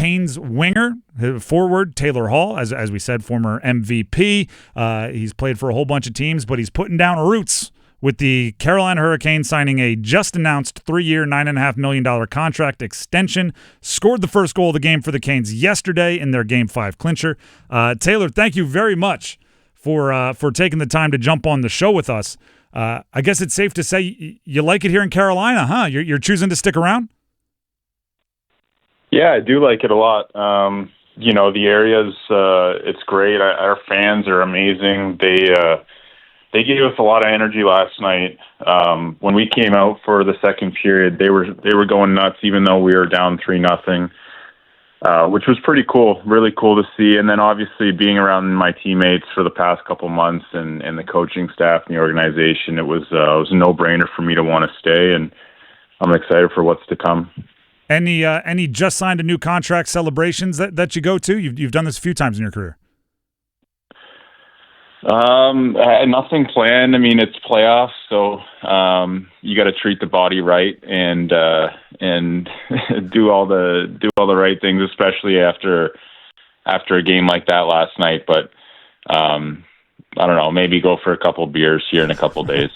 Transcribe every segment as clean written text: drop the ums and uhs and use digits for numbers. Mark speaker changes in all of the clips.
Speaker 1: Canes winger, forward, Taylor Hall, as we said, former MVP. He's played for a whole bunch of teams, but he's putting down roots with the Carolina Hurricanes signing a just-announced 3-year, $9.5 million contract extension. Scored the first goal of the game for the Canes yesterday in their Game 5 clincher. Taylor, thank you very much for taking the time to jump on the show with us. I guess it's safe to say you like it here in Carolina, huh? You're choosing to stick around?
Speaker 2: Yeah, I do like it a lot. The area's it's great. Our fans are amazing. They gave us a lot of energy last night. When we came out for the second period, they were going nuts, even though we were down 3-0, which was pretty cool, really cool to see. And then obviously being around my teammates for the past couple months and the coaching staff and the organization, it was a no-brainer for me to want to stay, and I'm excited for what's to come.
Speaker 1: Any just signed a new contract celebrations that you go to? You've done this a few times in your career.
Speaker 2: Nothing planned. I mean, it's playoffs, so you got to treat the body right and do all the right things, especially after a game like that last night. But I don't know, maybe go for a couple beers here in a couple days.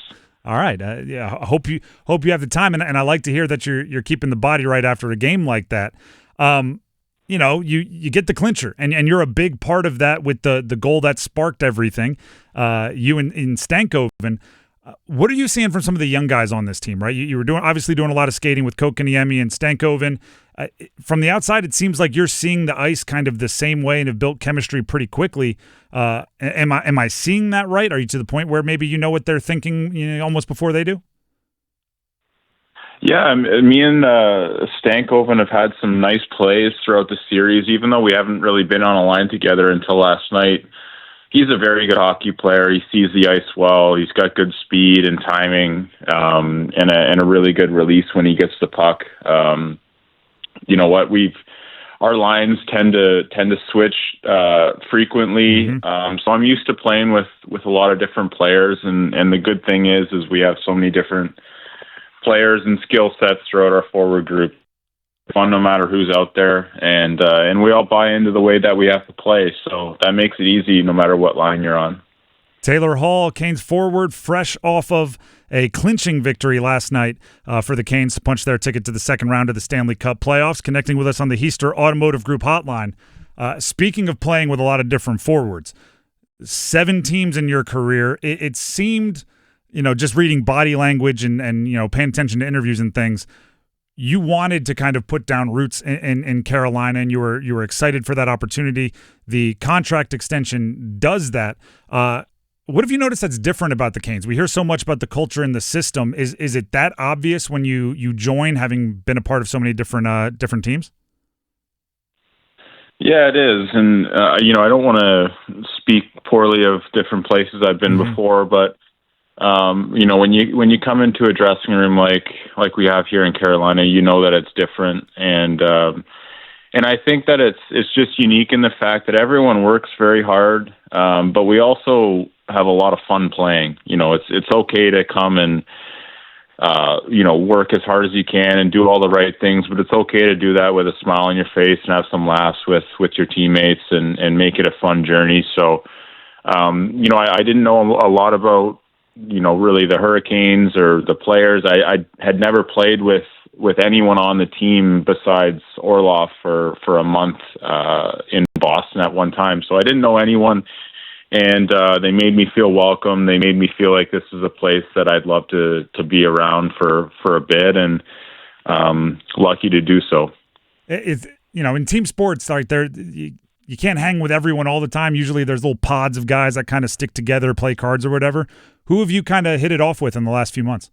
Speaker 1: All right. Yeah. I hope you have the time, and I like to hear that you're keeping the body right after a game like that. You get the clincher, and you're a big part of that with the goal that sparked everything. You in Stankoven. What are you seeing from some of the young guys on this team, right? You were obviously doing a lot of skating with Kotkaniemi and Stankoven. From the outside, it seems like you're seeing the ice kind of the same way and have built chemistry pretty quickly. Am I seeing that right? Are you to the point where maybe you know what they're thinking, almost before they do?
Speaker 2: Yeah, me and Stankoven have had some nice plays throughout the series, even though we haven't really been on a line together until last night. He's a very good hockey player. He sees the ice well. He's got good speed and timing, and a really good release when he gets the puck. You know what? Our lines tend to switch frequently, so I'm used to playing with a lot of different players, and the good thing is we have so many different players and skill sets throughout our forward group. Fun no matter who's out there, and we all buy into the way that we have to play, so that makes it easy no matter what line you're on.
Speaker 1: Taylor Hall, Canes forward, fresh off of a clinching victory last night for the Canes to punch their ticket to the second round of the Stanley Cup playoffs, connecting with us on the Heister Automotive Group hotline. Speaking of playing with a lot of different forwards, 7 teams in your career, it seemed, just reading body language and paying attention to interviews and things, you wanted to kind of put down roots in Carolina, and you were excited for that opportunity. The contract extension does that. What have you noticed that's different about the Canes? We hear so much about the culture and the system. Is it that obvious when you join, having been a part of so many different teams?
Speaker 2: Yeah, it is, and I don't want to speak poorly of different places I've been before, but when you come into a dressing room like we have here in Carolina, you know that it's different, and I think that it's just unique in the fact that everyone works very hard, but we also have a lot of fun playing. It's okay to come and work as hard as you can and do all the right things, but it's okay to do that with a smile on your face and have some laughs with your teammates and make it a fun journey. So, I didn't know a lot about really the Hurricanes or the players. I had never played with anyone on the team besides Orlov for a month in Boston at one time. So I didn't know anyone, and they made me feel welcome. They made me feel like this is a place that I'd love to be around for a bit, and lucky to do so.
Speaker 1: In team sports, like you can't hang with everyone all the time. Usually there's little pods of guys that kind of stick together, play cards or whatever. Who have you kind of hit it off with in the last few months?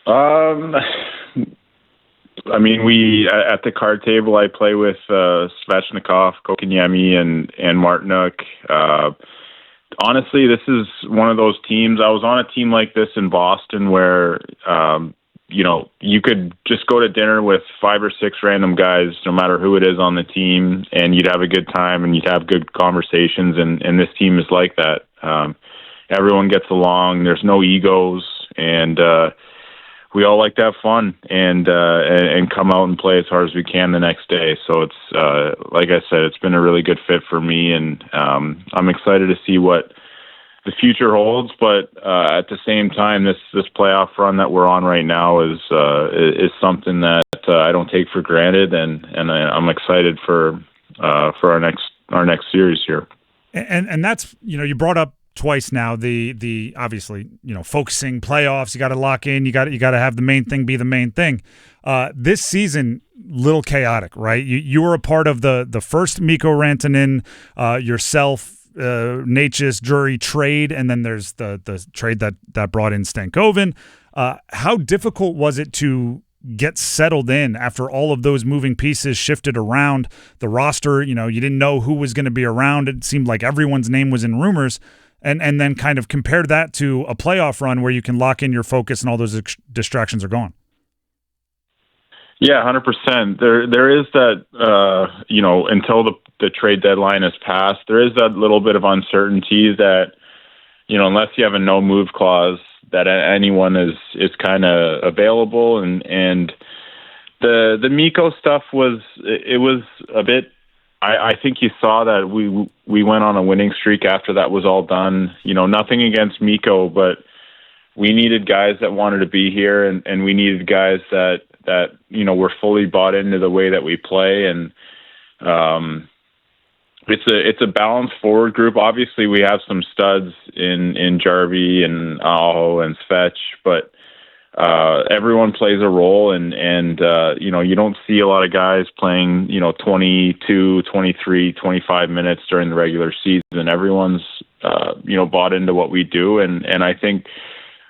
Speaker 2: We at the card table, I play with Svechnikov, Kotkaniemi, and Martinuk. Honestly, this is one of those teams. I was on a team like this in Boston where you could just go to dinner with 5 or 6 random guys, no matter who it is on the team, and you'd have a good time and you'd have good conversations. And this team is like that. Everyone gets along. There's no egos, and we all like to have fun and come out and play as hard as we can the next day. So it's like I said, it's been a really good fit for me, and I'm excited to see what the future holds. But at the same time, this playoff run that we're on right now is something that I don't take for granted, and I'm excited for our next series here.
Speaker 1: And that's, you brought up twice now the obviously, focusing playoffs. You got to lock in. You got to have the main thing be the main thing. This season, little chaotic, right? You were a part of the first Mikko Rantanen, yourself, Necas, Drury trade, and then there's the trade that brought in Stankoven. How difficult was it to get settled in after all of those moving pieces shifted around the roster? You didn't know who was going to be around. It seemed like everyone's name was in rumors. And then kind of compare that to a playoff run where you can lock in your focus and all those distractions are gone.
Speaker 2: Yeah, 100%. There is that, until the trade deadline has passed, there is that little bit of uncertainty that, unless you have a no move clause, that anyone is kind of available. And the Mikko stuff was a bit, I think you saw that we went on a winning streak after that was all done. Nothing against Mikko, but we needed guys that wanted to be here, and we needed guys that were fully bought into the way that we play. And it's a balanced forward group. Obviously, we have some studs in Jarvie and Aho and Svetch, but everyone plays a role, and you don't see a lot of guys playing 22, 23, 25 minutes during the regular season. Everyone's bought into what we do, and I think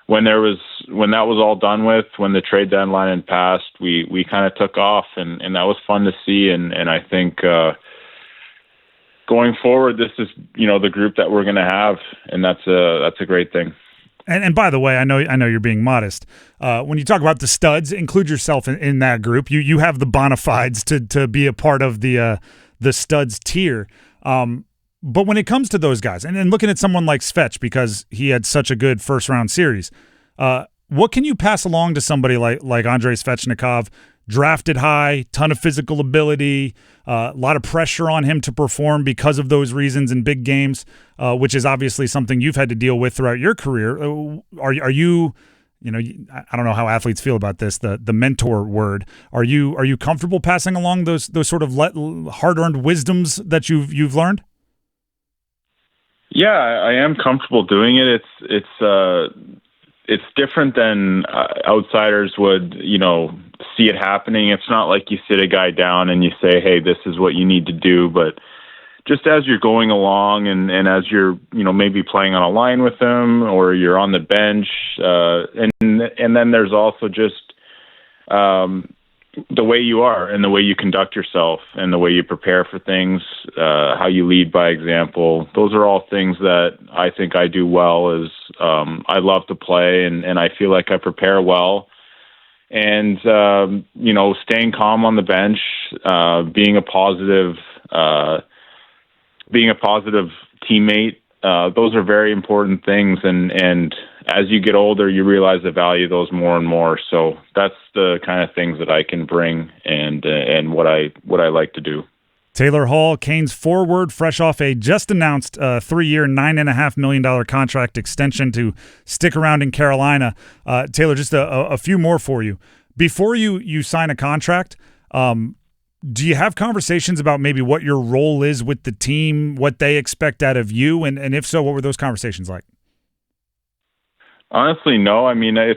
Speaker 2: when that was all done with, when the trade deadline had passed, we kind of took off, and that was fun to see. And I think going forward, this is the group that we're going to have, and that's a great thing.
Speaker 1: And by the way, I know you're being modest. When you talk about the studs, include yourself in that group. You have the bona fides to be a part of the studs tier. But when it comes to those guys, and looking at someone like Svetch, because he had such a good first round series, what can you pass along to somebody like Andrei Svechnikov? Drafted high, ton of physical ability, a lot of pressure on him to perform because of those reasons in big games, which is obviously something you've had to deal with throughout your career. Are you, I don't know how athletes feel about this, the mentor word. Are you comfortable passing along those sort of hard-earned wisdoms that you've learned?
Speaker 2: Yeah, I am comfortable doing it. It's different than outsiders would, see it happening. It's not like you sit a guy down and you say, hey, this is what you need to do. But just as you're going along and as you're, maybe playing on a line with them, or you're on the bench, and then there's also just the way you are and the way you conduct yourself and the way you prepare for things, how you lead by example. Those are all things that I think I do well. I love to play, and I feel like I prepare well. And, staying calm on the bench, being a positive teammate, those are very important things. And as you get older, you realize the value of those more and more. So that's the kind of things that I can bring and what I like to do.
Speaker 1: Taylor Hall, Canes forward, fresh off a just-announced 3-year, $9.5 million contract extension to stick around in Carolina. Taylor, just a few more for you. Before you sign a contract, do you have conversations about maybe what your role is with the team, what they expect out of you, and if so, what were those conversations like?
Speaker 2: Honestly, no. I mean, I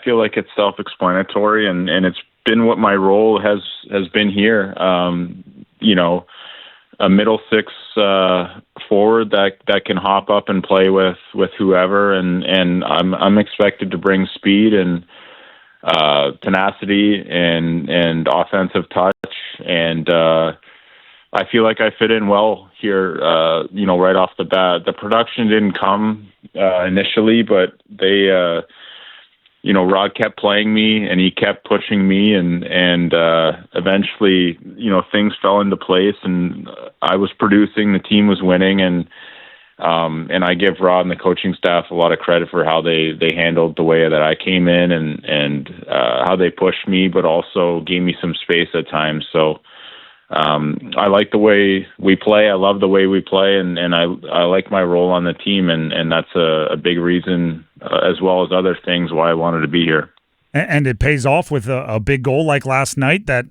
Speaker 2: feel like it's self-explanatory, and it's been what my role has been here. A middle six forward that can hop up and play with whoever, and I'm expected to bring speed and tenacity and offensive touch, and I feel like I fit in well here. Right off the bat, the production didn't come initially, but they. Rod kept playing me, and he kept pushing me, and eventually, things fell into place, and I was producing, the team was winning, and And I give Rod and the coaching staff a lot of credit for how they handled the way that I came in and how they pushed me, but also gave me some space at times. So I like the way we play. I love the way we play, and I like my role on the team, and that's a big reason, as well as other things, why I wanted to be here.
Speaker 1: And it pays off with a big goal like last night that,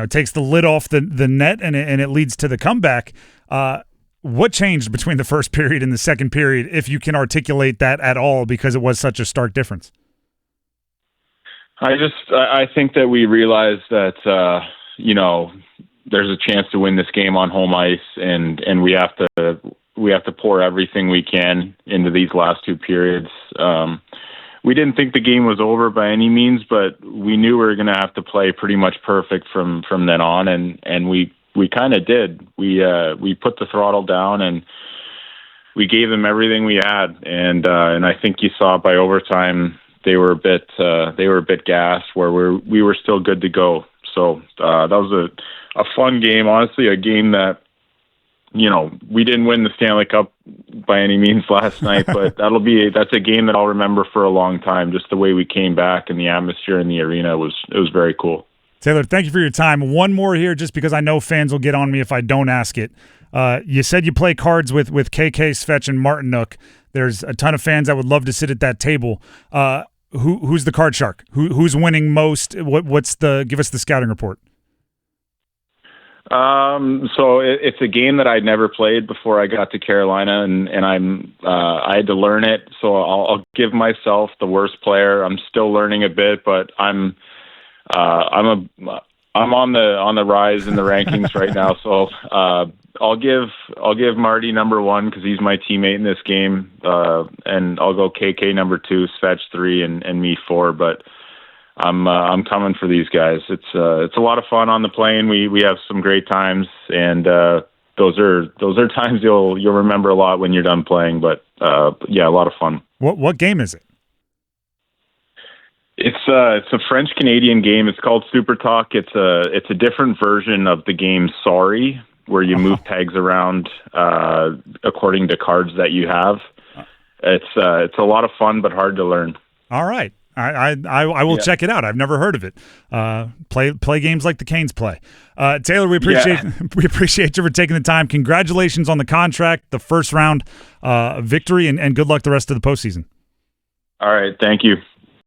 Speaker 1: takes the lid off the net and it leads to the comeback. What changed between the first period and the second period, if you can articulate that at all, because it was such a stark difference?
Speaker 2: I think that we realized that, there's a chance to win this game on home ice, and we have to pour everything we can into these last two periods. We didn't think the game was over by any means, but we knew we were going to have to play pretty much perfect from then on, and we kind of did. We put the throttle down and we gave them everything we had, and I think you saw by overtime they were a bit gassed, where we were still good to go. So that was a fun game, honestly, a game that, we didn't win the Stanley Cup by any means last night, but that's a game that I'll remember for a long time. Just the way we came back and the atmosphere in the arena was very cool.
Speaker 1: Taylor, thank you for your time. One more here, just because I know fans will get on me if I don't ask it. You said you play cards with KK, Svetch, and Martinook. There's a ton of fans that would love to sit at that table. Who's the card shark? Who's winning most? Give us the scouting report.
Speaker 2: So it's a game that I'd never played before I got to Carolina, and I had to learn it. So I'll give myself the worst player. I'm still learning a bit, but I'm on the rise in the rankings right now. So I'll give Marty number 1 because he's my teammate in this game, and I'll go KK number 2, Svetch 3, and me 4. But I'm coming for these guys. It's a lot of fun on the plane. We have some great times, and those are times you'll remember a lot when you're done playing. But yeah, a lot of fun.
Speaker 1: What game is it?
Speaker 2: It's a French Canadian game. It's called Super Talk. It's a different version of the game Sorry, where you move pegs around according to cards that you have. It's a lot of fun, but hard to learn.
Speaker 1: All right. I will check it out. I've never heard of it. Play games like the Canes play. Taylor, we appreciate you for taking the time. Congratulations on the contract, the first round victory, and good luck the rest of the postseason.
Speaker 2: All right. Thank you.